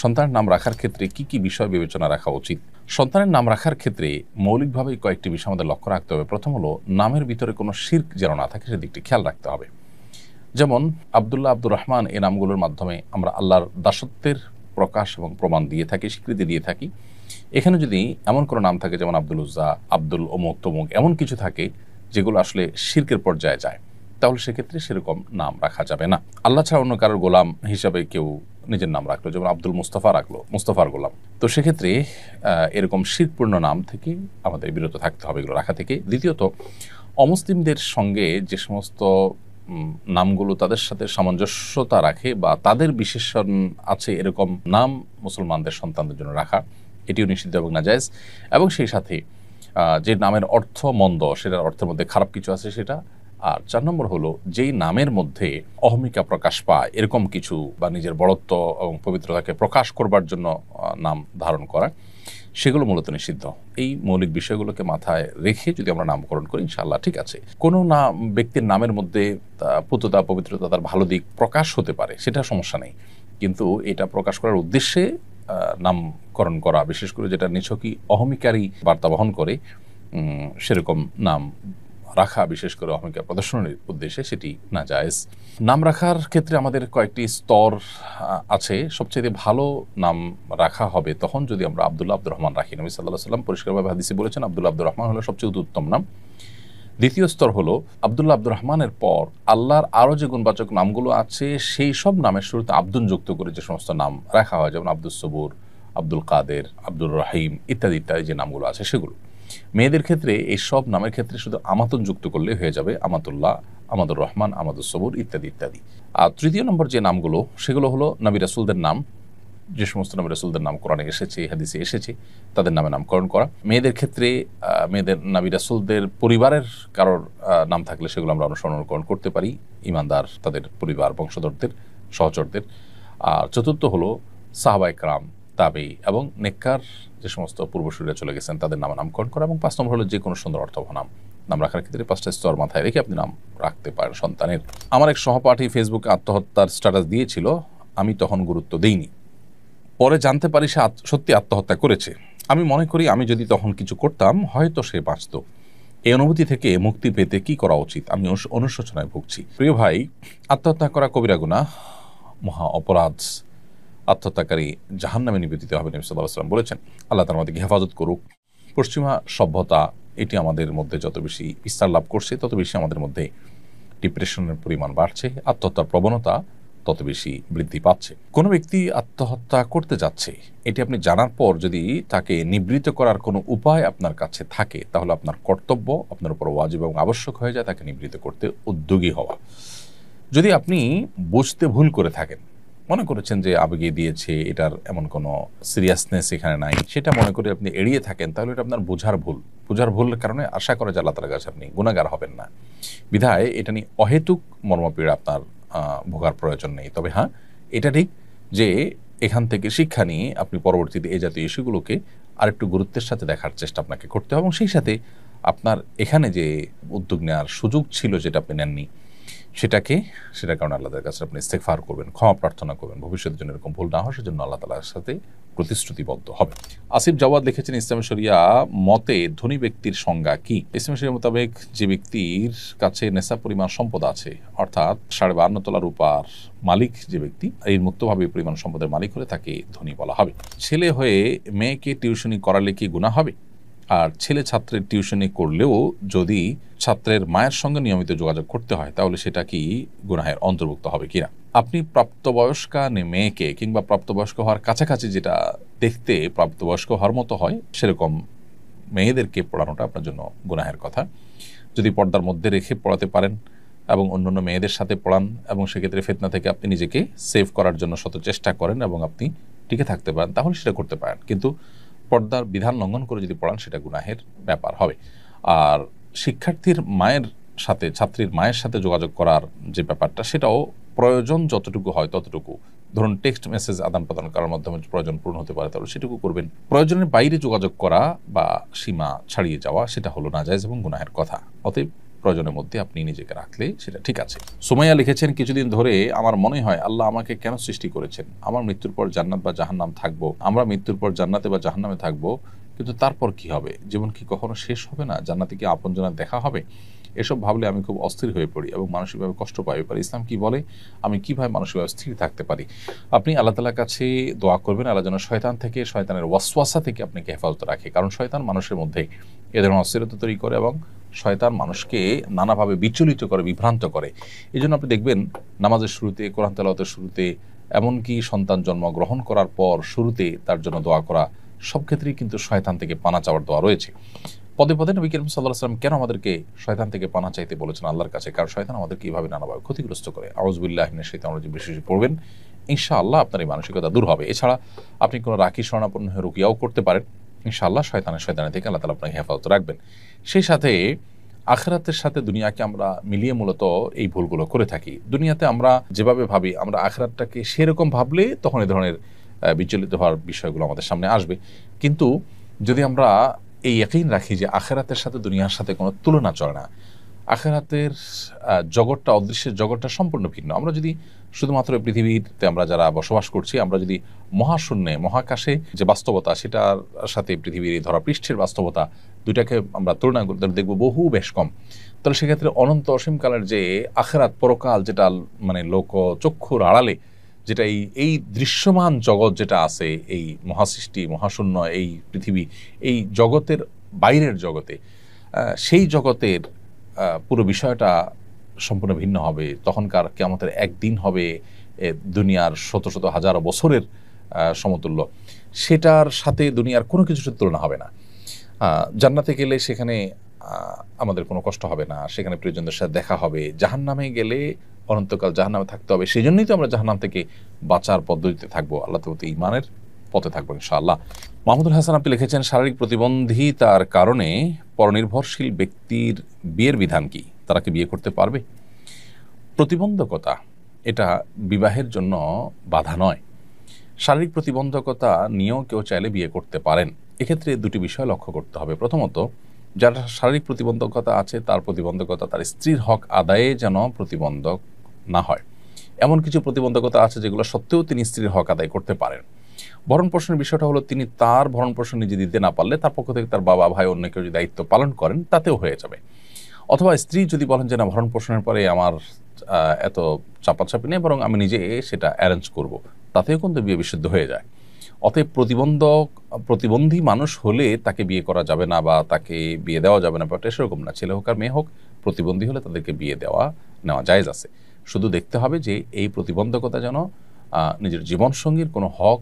সন্তানের নাম রাখার ক্ষেত্রে কি কি বিষয় বিবেচনা রাখা উচিত? সন্তানের নাম রাখার ক্ষেত্রে মৌলিকভাবে কয়েকটি বিষয় আমাদের লক্ষ্য রাখতে হবে। প্রথম হলো, নামের ভিতরে কোনো শিরক যেন না থাকে সেদিকটি খেয়াল রাখতে হবে। যেমন আবদুল্লাহ, আব্দুর রহমান এই নামগুলোর মাধ্যমে আমরা আল্লাহর দাসত্বের প্রকাশ এবং প্রমাণ দিয়ে থাকি, স্বীকৃতি দিয়ে থাকি। এখানে যদি এমন কোনো নাম থাকে যেমন আব্দুল উজ্জা, আব্দুল অমুক তমুক, এমন কিছু থাকে যেগুলো আসলে শিরকের পর্যায়ে যায়, তাহলে সেক্ষেত্রে সেরকম নাম রাখা যাবে না। আল্লাহ ছাড়া অন্য কারোর গোলাম হিসাবে কেউ নিজের নাম রাখলো, যেমন আব্দুল মুস্তাফা রাখলো, মুস্তাফার গোলাম, তো সেক্ষেত্রে এরকম শিরকপূর্ণ নাম থেকে আমাদের বিরত থাকতে হবে, এগুলো রাখা থেকে। দ্বিতীয়ত, অমুসলিমদের সঙ্গে যে সমস্ত নামগুলো তাদের সাথে সামঞ্জস্যতা রাখে বা তাদের বিশেষণ আছে এরকম নাম মুসলমানদের সন্তানদের জন্য রাখা, এটিও নিষিদ্ধ এবং নাজায়েজ। এবং সেই সাথে যে নামের অর্থ মন্দ, সেটার অর্থের মধ্যে খারাপ কিছু আছে সেটা। আর 4 নম্বর হলো, যেই নামের মধ্যে অহমিকা প্রকাশ পায় এরকম কিছু বা নিজের বড়ত্ব এবং পবিত্রতাকে প্রকাশ করবার জন্য নাম ধারণ করা, সেগুলো মূলত নিষিদ্ধ। এই মৌলিক বিষয়গুলোকে মাথায় রেখে যদি আমরা নামকরণ করি ইনশাআল্লাহ ঠিক আছে। কোনো নাম ব্যক্তির নামের মধ্যে পুততা, পবিত্রতা, তার ভালো দিক প্রকাশ হতে পারে, সেটা সমস্যা নেই, কিন্তু এটা প্রকাশ করার উদ্দেশ্যে নামকরণ করা, বিশেষ করে যেটা নিছকই অহমিকারী বার্তা বহন করে, সেরকম নাম রাখা, বিশেষ করে অহমিকা প্রদর্শনের উদ্দেশ্যে, সেটি নাজায়েজ। নাম রাখার ক্ষেত্রে আমাদের কয়েকটি স্তর আছে। সবচেয়ে ভালো নাম রাখা হবে তখন যদি আমরা আবদুল্লাহ, আব্দুর রহমান রাখি। নবী সাল্লাল্লাহু আলাইহি ওয়াসাল্লাম পরিষ্কারভাবে হাদিসে বলেছেন আবদুল্লাহ, আব্দুর রহমান হলো সবচেয়ে উত্তম নাম। দ্বিতীয় স্তর হলো, আবদুল্লাহ, আব্দুর রহমানের পর আল্লাহর আরও যে গুণবাচক নামগুলো আছে সেই সব নামের শুরুতে আব্দুন যুক্ত করে যে সমস্ত নাম রাখা হয়, যেমন আব্দুস সবুর, আব্দুল কাদের, আব্দুর রহিম ইত্যাদি ইত্যাদি যে নামগুলো আছে সেগুলো। মেয়েদের ক্ষেত্রে এই সব নামের ক্ষেত্রে শুধু আমাতুন যুক্ত করলে হয়ে যাবে, আমাতুল্লাহ, আমাদুর রহমান, আমাদুস সবুর ইত্যাদি ইত্যাদি। আর তৃতীয় নম্বর যে নামগুলো, সেগুলো হলো নবী রাসূলদের নাম। যে সমস্ত নবী রাসূলদের নাম কোরআনে এসেছে, হাদিসে এসেছে, তাদের নামে নামকরণ করা। মেয়েদের ক্ষেত্রে মেয়েদের নবী রাসূলদের পরিবারের কারোর নাম থাকলে সেগুলো আমরা অনুসরণ করতে পারি, ঈমানদার তাদের পরিবার, বংশধরদের, সহচরদের। আর চতুর্থ হলো সাহাবায়ে কেরাম, তাবেঈ এবং নেককার যে সমস্ত পূর্বসূরীরা চলে গেছেন তাদের নামে নামকরণ করা। এবং 5 নম্বর হলো যে কোনো সুন্দর অর্থবহ নাম রাখার ক্ষেত্রে 5টা স্তর মাথায় রেখে আপনি নাম রাখতে পারেন সন্তানের। আমার এক সহপাঠী ফেসবুকে আত্মহত্যার স্ট্যাটাস দিয়েছিল, আমি তখন গুরুত্ব দিইনি। পরে জানতে পারি সে সত্যি আত্মহত্যা করেছে। আমি মনে করি আমি যদি তখন কিছু করতাম হয়তো সে বাঁচত। এই অনুভূতি থেকে মুক্তি পেতে কি করা উচিত? আমি অনুশোচনায় ভুগছি। প্রিয় ভাই, আত্মহত্যা করা কবিরা গুনাহ, মহা অপরাধ। আত্মহত্যাকারী জাহান্নামে নিবেদিত হবে, নবী সাল্লাল্লাহু আলাইহি ওয়াসাল্লাম বলেছেন। আল্লাহ তাআলা আমাদেরকে হেফাজত করুক। পশ্চিমা সভ্যতা এটি আমাদের মধ্যে যত বেশি বিস্তার লাভ করছে তত বেশি আমাদের মধ্যে ডিপ্রেশনের পরিমাণ বাড়ছে, আত্মহত্যার প্রবণতা তত বেশি বৃদ্ধি পাচ্ছে। কোনো ব্যক্তি আত্মহত্যা করতে যাচ্ছে, এটি আপনি জানার পর যদি তাকে নিবৃত্ত করার কোনো উপায় আপনার কাছে থাকে, তাহলে আপনার কর্তব্য, আপনার উপর ওয়াজিব এবং আবশ্যক হয়ে যায় তাকে নিবৃত্ত করতে উদ্যোগী হওয়া। যদি আপনি বুঝতে ভুল করে থাকেন, মনে করেছেন যে আবেগে দিয়েছে, এটার এমন কোনো সিরিয়াসনেস এখানে নাই, সেটা মনে করে আপনি এড়িয়ে থাকেন, তাহলে এটা আপনার বোঝার ভুলের কারণে আশা করে যে আল্লাহ তাআলার কাছে আপনি গুনাহগার হবেন না। বিধায় এটা নিয়ে অহেতুক মর্মপীড়া আপনার ভোগার প্রয়োজন নেই। তবে হ্যাঁ, এটা ঠিক যে এখান থেকে শিক্ষা নিয়ে আপনি পরবর্তীতে এই জাতীয় ইস্যুগুলোকে আরেকটু গুরুত্বের সাথে দেখার চেষ্টা আপনাকে করতে হবে, এবং সেই সাথে আপনার এখানে যে উদ্যোগ নেওয়ার সুযোগ ছিল যেটা আপনি নেননি, সেটার কারণে আল্লাহর কাছে আপনি ইস্তেগফার করবেন, ক্ষমা প্রার্থনা করবেন, ভবিষ্যতের জন্য এরকম ভুল না হয় সেজন্য আল্লাহ তাআলার সাথে প্রতিশ্রুতিবদ্ধ হবে। আসিফ জাওয়াদ লিখেছেন, ইসলামী শরিয়া মতে ধনী ব্যক্তির সংজ্ঞা কি? ইসলামী শরিয়া মোতাবেক যে ব্যক্তির কাছে নেশাব পরিমাণ সম্পদ আছে, অর্থাৎ 52.5 তোলা রূপার মালিক যে ব্যক্তি, এই মুক্তভাবে পরিমাণ সম্পদের মালিক হলে তাকে ধনী বলা হবে। ছেলে হয়ে মেয়েকে টিউশনি করালে কি গুনাহ হবে? আর ছেলে ছাত্রের টিউশনি করলেও যদি ছাত্রের মায়ের সঙ্গে নিয়মিত যোগাযোগ করতে হয়, তাহলে সেটা কি গুনাহের অন্তর্ভুক্ত হবে কিনা? আপনি প্রাপ্তবয়স্কা মেয়েকে কিংবা প্রাপ্তবয়স্ক হওয়ার কাছাকাছি যেটা দেখতে প্রাপ্তবয়স্ক হওয়ার মতো হয় সেরকম মেয়েদেরকে পড়ানোটা আপনার জন্য গুনাহের কথা। যদি পর্দার মধ্যে রেখে পড়াতে পারেন এবং অন্যান্য মেয়েদের সাথে পড়ান এবং সেক্ষেত্রে ফিতনা থেকে আপনি নিজেকে সেভ করার জন্য শত চেষ্টা করেন এবং আপনি টিকে থাকতে পারেন, তাহলে সেটা করতে পারেন। কিন্তু পর্দার বিধান লঙ্ঘন করে যদি পড়ান সেটা গুনাহের ব্যাপার হবে। আর শিক্ষার্থীর মায়ের সাথে, ছাত্রীর মায়ের সাথে যোগাযোগ করার যে ব্যাপারটা, সেটাও প্রয়োজন যতটুকু হয় ততটুকু। ধরুন টেক্সট মেসেজ আদান প্রদান করার মাধ্যমে প্রয়োজন পূর্ণ হতে পারে, তাহলে সেটুকু করবেন। প্রয়োজনের বাইরে যোগাযোগ করা বা সীমা ছাড়িয়ে যাওয়া সেটা হলো নাজায়েজ এবং গুনাহের কথা। অতএব প্রয়োজনের মধ্যে আপনি নিজেকে রাখলে সেটা ঠিক আছে। সুমাইয়া লিখেছেন, কিছুদিন ধরে আমার মনে হয় আল্লাহ আমাকে কেন সৃষ্টি করেছেন? আমার মৃত্যুর পর জান্নাত বা জাহান্নাম থাকবো, আমরা মৃত্যুর পর জান্নাতে বা জাহান্নামে থাকবো, কিন্তু তারপর কি হবে? জীবন কি কখনো শেষ হবে না? জান্নাতে কি আপনজনের দেখা হবে? এসব ভাবলে আমি খুব অস্থির হয়ে পড়ি এবং মানসিকভাবে কষ্ট পাই। এবার ইসলাম কি বলে? আমি কিভাবে মানসিকভাবে স্থির থাকতে পারি? আপনি আল্লাহ তাআলার কাছে দোয়া করবেন, আল্লাহ যেন শয়তান থেকে, শয়তানের ওয়াসওয়াসা থেকে আপনাকে হেফাজত রাখে। কারণ শয়তান মানুষের মধ্যে এ ধরনের অস্থিরতা তৈরি করে এবং শয়তান মানুষকে নানাভাবে বিচলিত করে, বিভ্রান্ত করে। এজন্য আপনি দেখবেন নামাজের শুরুতে, কোরআন তেলাওয়াতের শুরুতে, এমনকি সন্তান জন্মগ্রহণ করার পর শুরুতে তার জন্য দোয়া করা, সব ক্ষেত্রেই কিন্তু শয়তান থেকে পানা চাওয়ার দোয়া রয়েছে। পদে পদে নবী করিম সাল্লাল্লাহু আলাইহি ওয়াসাল্লাম কেন আমাদেরকে শয়তান থেকে পানা চাইতে বলেছেন আল্লাহর কাছে? কারণ শয়তান আমাদেরকে এইভাবে নানাভাবে ক্ষতিগ্রস্ত করে। আউযু বিল্লাহি মিনাশ শাইতানির রাজিম বেশি বেশি পড়বেন, ইনশাআল্লাহ আপনার এই মানসিকতা দূর হবে। এছাড়া আপনি কোনো রাখি শরণাপন্ন হয়ে রুকিয়াও করতে পারেন। ইনশাআল্লাহ শয়তানের থেকে আল্লাহ তাআলা আপনাকে হেফাজত রাখবেন। সেই সাথে আখিরাতের সাথে দুনিয়াকে আমরা মিলিয়ে মূলত এই ভুলগুলো করে থাকি। দুনিয়াতে আমরা যেভাবে ভাবি, আমরা আখিরাতটাকে সেরকম ভাবলে তখন এই ধরনের বিচলিত হওয়ার বিষয়গুলো আমাদের সামনে আসবে। কিন্তু যদি আমরা এই ইয়াকিন রাখি যে আখিরাতের সাথে দুনিয়ার সাথে কোনো তুলনা চলে না, আখিরাতের জগৎটা, অদৃশ্যের জগৎটা সম্পূর্ণ ভিন্ন। আমরা যদি শুধুমাত্র পৃথিবীতে আমরা যারা বসবাস করছি, আমরা যদি মহাশূন্যে, মহাকাশে যে বাস্তবতা, সেটার সাথে পৃথিবীর এই ধরাপৃষ্ঠের বাস্তবতা, দুইটাকে আমরা তুলনা করতে দেখব বহু বেশ কম। তাহলে সেক্ষেত্রে অনন্ত অসীমকালের যে আখিরাত, পরকাল, যেটা মানে লোক চক্ষুর আড়ালে, যেটা এই দৃশ্যমান জগৎ যেটা আছে, এই মহাসৃষ্টি, মহাশূন্য, এই পৃথিবী, এই জগতের বাইরের জগতে, সেই জগতের পুরো বিষয়টা সম্পূর্ণ ভিন্ন হবে। তখনকার কিয়ামতের একদিন হবে দুনিয়ার শত শত হাজারো বছরের সমতুল্য। সেটার সাথে দুনিয়ার কোনো কিছুর তুলনা হবে না। জান্নাতে গেলে সেখানে আমাদের কোনো কষ্ট হবে না, সেখানে প্রিয়জনদের সাথে দেখা হবে। জাহান্নামে গেলে অনন্তকাল জাহান্নামে থাকতে হবে। সেই জন্যই তো আমরা জাহান্নাম থেকে বাঁচার পদ্ধতিতে থাকবো, আল্লাহর প্রতি ঈমানের পথে থাকবো ইনশাআল্লাহ। মাহমুদুল হাসান আপনি লিখেছেন, শারীরিক প্রতিবন্ধিতার কারণে পরনির্ভরশীল ব্যক্তির বিয়ের বিধান কি? তারা কি বিয়ে করতে পারবে? প্রতিবন্ধকতা এটা বিবাহের জন্য বাধা নয়। শারীরিক প্রতিবন্ধকতা নিয়েও কেউ চাইলে বিয়ে করতে পারেন। এক্ষেত্রে দুটি বিষয় লক্ষ্য করতে হবে। প্রথমত, যার শারীরিক প্রতিবন্ধকতা আছে তার প্রতিবন্ধকতা তার স্ত্রীর হক আদায়ে যেন প্রতিবন্ধক না হয়। এমন কিছু প্রতিবন্ধকতা আছে যেগুলো সত্ত্বেও তিনি স্ত্রীর হক আদায় করতে পারেন। ভরণ পোষণের বিষয়টা হলো, তিনি তার ভরণ পোষণ নিজে দিতে না পারলে তার পক্ষ থেকে তার বাবা, ভাই, অন্য কেউ যদি দায়িত্ব পালন করেন তাতেও হয়ে যাবে। অথবা স্ত্রী যদি বলেন যে না, ভরণ পোষণের পরে আমার এত চাপাচাপি নেই, বরং আমি নিজে সেটা অ্যারেঞ্জ করব, তাতেও কিন্তু বিয়ে বিশুদ্ধ হয়ে যায়। অতএব প্রতিবন্ধী মানুষ হলে তাকে বিয়ে করা যাবে না বা তাকে বিয়ে দেওয়া যাবে না, ব্যাপারটা সেরকম না। ছেলে হোক আর মেয়ে হোক, প্রতিবন্ধী হলে তাদেরকে বিয়ে নেওয়া জায়েজ আছে। শুধু দেখতে হবে যে এই প্রতিবন্ধকতা যেন নিজের জীবনসঙ্গীর কোনো হক